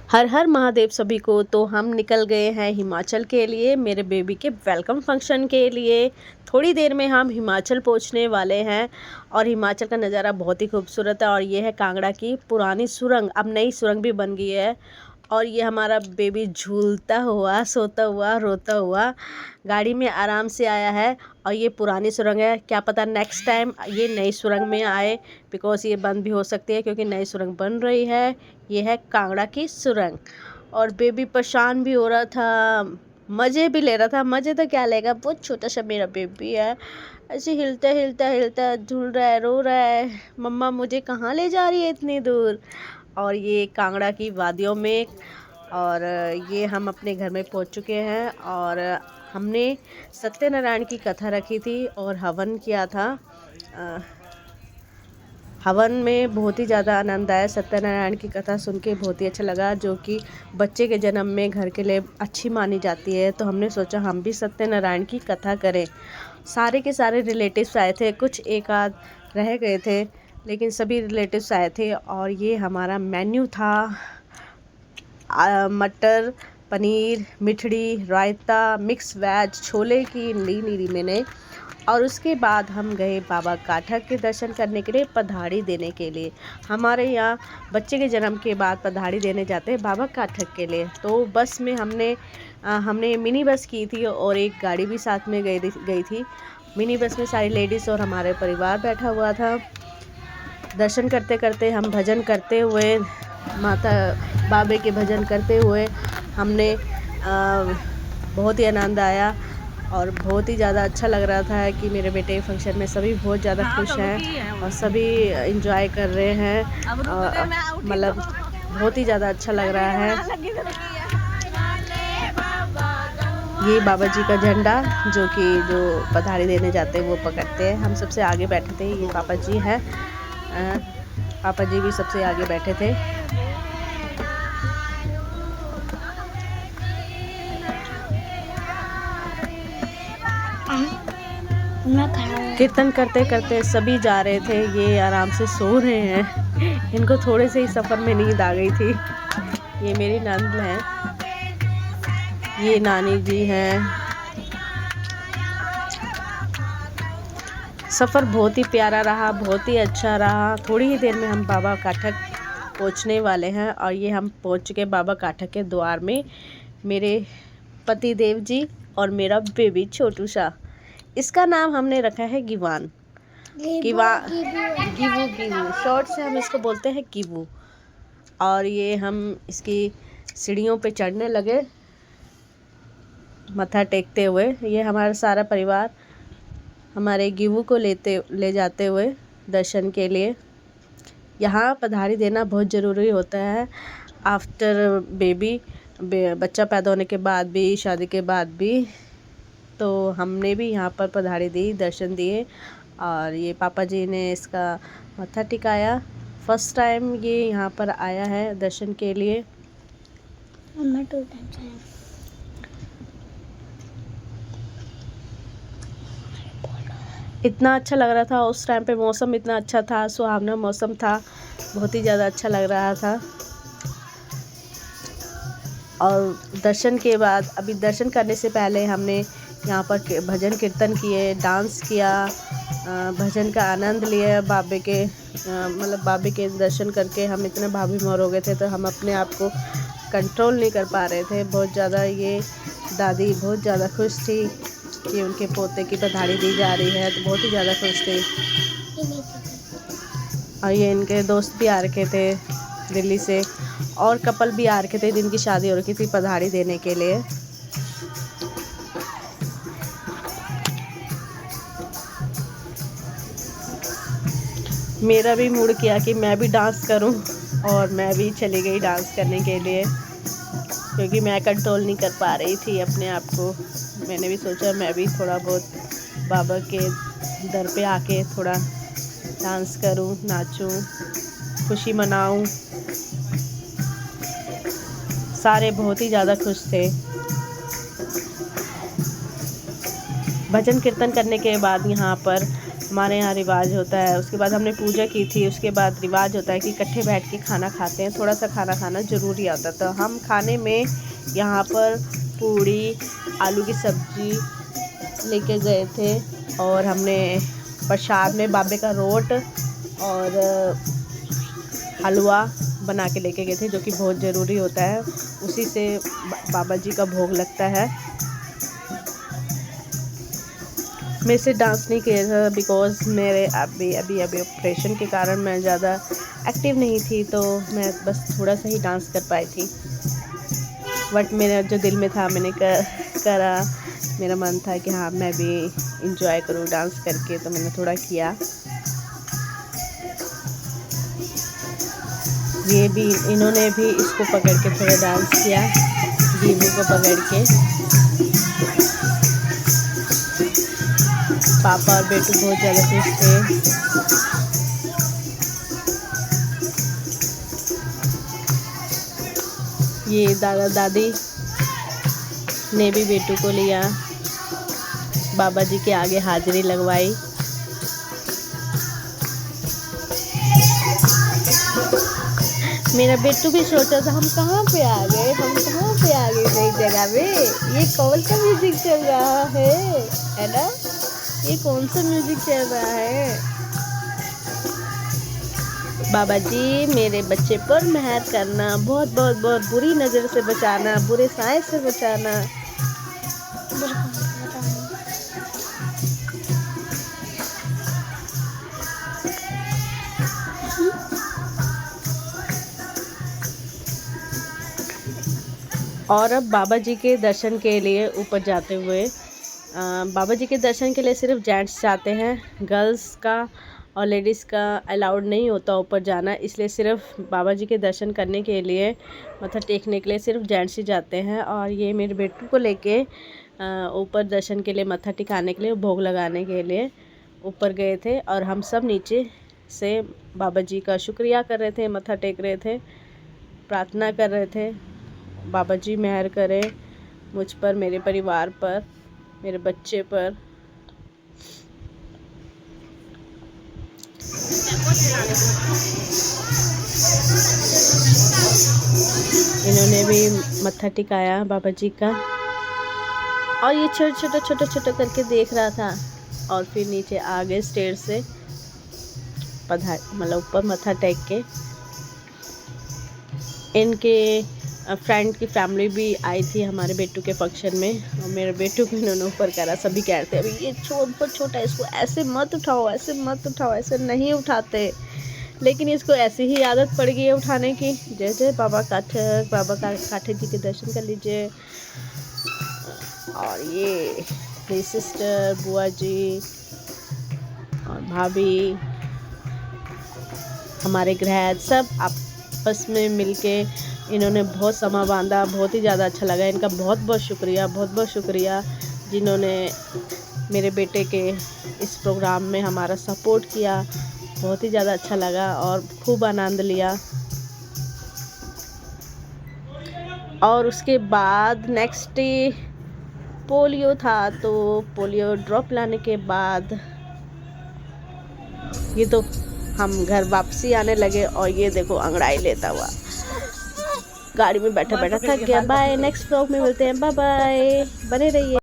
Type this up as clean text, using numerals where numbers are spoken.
हर हर महादेव सभी को। तो हम निकल गए हैं हिमाचल के लिए मेरे बेबी के वेलकम फंक्शन के लिए। थोड़ी देर में हम हिमाचल पहुंचने वाले हैं और हिमाचल का नज़ारा बहुत ही खूबसूरत है। और ये है कांगड़ा की पुरानी सुरंग, अब नई सुरंग भी बन गई है। और ये हमारा बेबी झूलता हुआ, सोता हुआ, रोता हुआ गाड़ी में आराम से आया है। और ये पुरानी सुरंग है, क्या पता नेक्स्ट टाइम ये नई सुरंग में आए, बिकॉज़ ये बंद भी हो सकती है क्योंकि नई सुरंग बन रही है। ये है कांगड़ा की सुरंग। और बेबी परेशान भी हो रहा था, मज़े भी ले रहा था। मज़े तो क्या लेगा, बहुत छोटा सा मेरा बेबी है। ऐसे हिलता हिलता हिलता झूल रहा है, रो रहा है, मम्मा मुझे कहाँ ले जा रही है इतनी दूर। और ये कांगड़ा की वादियों में। और ये हम अपने घर में पहुंच चुके हैं। और हमने सत्यनारायण की कथा रखी थी और हवन किया था। हवन में बहुत ही ज़्यादा आनंद आया। सत्यनारायण की कथा सुन के बहुत ही अच्छा लगा, जो कि बच्चे के जन्म में घर के लिए अच्छी मानी जाती है। तो हमने सोचा हम भी सत्यनारायण की कथा करें। सारे के सारे रिलेटिव्स आए थे, कुछ एक आध रह गए थे, लेकिन सभी रिलेटिव्स आए थे। और ये हमारा मेन्यू था, मटर पनीर, मिठड़ी, रायता, मिक्स वेज, छोले की ली नीरी मैंने। और उसके बाद हम गए बाबा काठक के दर्शन करने के लिए, पधाड़ी देने के लिए। हमारे यहाँ बच्चे के जन्म के बाद पधाड़ी देने जाते हैं बाबा काठक के लिए। तो बस में हमने मिनी बस की थी और एक गाड़ी भी साथ में गई थी। मिनी बस में सारी लेडीज़ और हमारे परिवार बैठा हुआ था। दर्शन करते करते हम भजन करते हुए, माता बाबे के भजन करते हुए हमने बहुत ही आनंद आया। और बहुत ही ज़्यादा अच्छा लग रहा था कि मेरे बेटे के फंक्शन में सभी बहुत ज़्यादा खुश हैं और सभी एंजॉय कर रहे हैं। मतलब बहुत ही ज़्यादा अच्छा लग रहा है। ये बाबा जी का झंडा जो पधारी देने जाते हैं वो पकड़ते हैं। हम सबसे आगे बैठे थे, ये पापा जी हैं। पापा जी भी सबसे आगे बैठे थे। कीर्तन करते करते सभी जा रहे थे, ये आराम से सो रहे हैं। इनको थोड़े से ही सफ़र में नींद आ गई थी। ये मेरी नंद है, ये नानी जी हैं। सफ़र बहुत ही प्यारा रहा, बहुत ही अच्छा रहा। थोड़ी ही देर में हम बाबा काठक पहुंचने वाले हैं। और ये हम पहुंच चुके बाबा काठक के द्वार में। मेरे पति देव जी और मेरा बेबी छोटू सा, इसका नाम हमने रखा है गिवान। गिवू शॉर्ट से हम इसको बोलते हैं गिवू। और ये हम इसकी सीढ़ियों पे चढ़ने लगे मत्था टेकते हुए। ये हमारा सारा परिवार हमारे गिवू को ले जाते हुए दर्शन के लिए। यहाँ पधारी देना बहुत ज़रूरी होता है आफ्टर बेबी, बच्चा पैदा होने के बाद भी, शादी के बाद भी। तो हमने भी यहाँ पर पधारी दी, दर्शन दिए। और ये पापा जी ने इसका मत्था टिकाया। फर्स्ट टाइम ये यहाँ पर आया है दर्शन के लिए। इतना अच्छा लग रहा था उस टाइम पे, मौसम इतना अच्छा था, सुहावना मौसम था, बहुत ही ज़्यादा अच्छा लग रहा था। और दर्शन के बाद, अभी दर्शन करने से पहले हमने यहाँ पर भजन कीर्तन किए, डांस किया, भजन का आनंद लिया। बाबे के दर्शन करके हम इतने भावविभोर हो गए थे, तो हम अपने आप को कंट्रोल नहीं कर पा रहे थे बहुत ज़्यादा। ये दादी बहुत ज़्यादा खुश थी कि उनके पोते की पधारी दी जा रही है, तो बहुत ही ज़्यादा खुश थी। और ये इनके दोस्त भी आ रखे थे दिल्ली से, और कपल भी आ रखे थे जिनकी शादी हो रखी थी, पधारी देने के लिए। मेरा भी मूड किया कि मैं भी डांस करूं, और मैं भी चली गई डांस करने के लिए, क्योंकि मैं कंट्रोल नहीं कर पा रही थी अपने आप को। मैंने भी सोचा मैं भी थोड़ा बहुत बाबा के दर पे आके थोड़ा डांस करूं, नाचूं, खुशी मनाऊं। सारे बहुत ही ज़्यादा खुश थे। भजन कीर्तन करने के बाद यहाँ पर हमारे यहाँ रिवाज होता है। उसके बाद हमने पूजा की थी, उसके बाद रिवाज होता है कि इकट्ठे बैठ के खाना खाते हैं, थोड़ा सा खाना खाना ज़रूरी आता है। तो हम खाने में यहाँ पर पूड़ी, आलू की सब्ज़ी लेके गए थे और हमने प्रसाद में बाबे का रोट और हलवा बना के लेके गए थे, जो कि बहुत ज़रूरी होता है। उसी से बाबा जी का भोग लगता है। मैं इसे डांस नहीं किया था बिकॉज़ मेरे अभी ऑपरेशन के कारण मैं ज़्यादा एक्टिव नहीं थी, तो मैं बस थोड़ा सा ही डांस कर पाई थी। बट मेरा जो दिल में था मैंने करा। मेरा मन था कि हाँ मैं भी इंजॉय करूँ डांस करके, तो मैंने थोड़ा किया। ये भी इन्होंने भी इसको पकड़ के थोड़ा डांस किया, गीबू को पकड़ के। पापा और बेटू बहुत ज़्यादा खुश थे। ये दादा दादी ने भी बेटू को लिया, बाबा जी के आगे हाजिरी लगवाई। मेरा बेटू भी सोचा था हम कहाँ पे आ गए नई जगह पे। ये कौन सा म्यूजिक चल रहा है ना? ये कौन सा म्यूजिक चल रहा है? बाबा जी मेरे बच्चे पर मेहर करना, बहुत बहुत बहुत बुरी नज़र से बचाना, बुरे साए से बचाना। और अब बाबा जी के दर्शन के लिए ऊपर जाते हुए, बाबा जी के दर्शन के लिए सिर्फ जेंट्स जाते हैं, गर्ल्स का और लेडीज़ का अलाउड नहीं होता ऊपर जाना। इसलिए सिर्फ बाबा जी के दर्शन करने के लिए, मत्था टेकने के लिए सिर्फ जेंट्स ही जाते हैं। और ये मेरे बेटू को लेके ऊपर दर्शन के लिए, मत्था टिकाने के लिए, भोग लगाने के लिए ऊपर गए थे। और हम सब नीचे से बाबा जी का शुक्रिया कर रहे थे, मत्था टेक रहे थे, प्रार्थना कर रहे थे। बाबा जी मेहर करें मुझ पर, मेरे परिवार पर, मेरे बच्चे पर। इन्होंने भी मत्था टिकाया बाबा जी का, और ये छोटा करके देख रहा था। और फिर नीचे आ गए स्टेयर से, मतलब ऊपर मत्था टेक के। इनके फ्रेंड की फैमिली भी आई थी हमारे बेटू के फंक्शन में, और मेरे बेटू को इन्होंने ऊपर करा। सभी कहते हैं अभी ये छोटा, इसको ऐसे मत उठाओ, ऐसे नहीं उठाते। लेकिन इसको ऐसी ही आदत पड़ गई है उठाने की। जय जय बाबा काठक जी के दर्शन कर लीजिए। और ये मेरी सिस्टर, बुआ जी और भाभी, हमारे गृह सब आपस में मिलके इन्होंने बहुत समा बांधा। बहुत ही ज़्यादा अच्छा लगा। इनका बहुत बहुत शुक्रिया जिन्होंने मेरे बेटे के इस प्रोग्राम में हमारा सपोर्ट किया। बहुत ही ज़्यादा अच्छा लगा और खूब आनंद लिया। और उसके बाद नेक्स्ट डे पोलियो था, तो पोलियो ड्रॉप लाने के बाद ये तो हम घर वापसी आने लगे। और ये देखो अंगड़ाई लेता हुआ गाड़ी में बैठा थक गया। बाय, नेक्स्ट व्लॉग में मिलते हैं। बाय बाय, बने रहिए।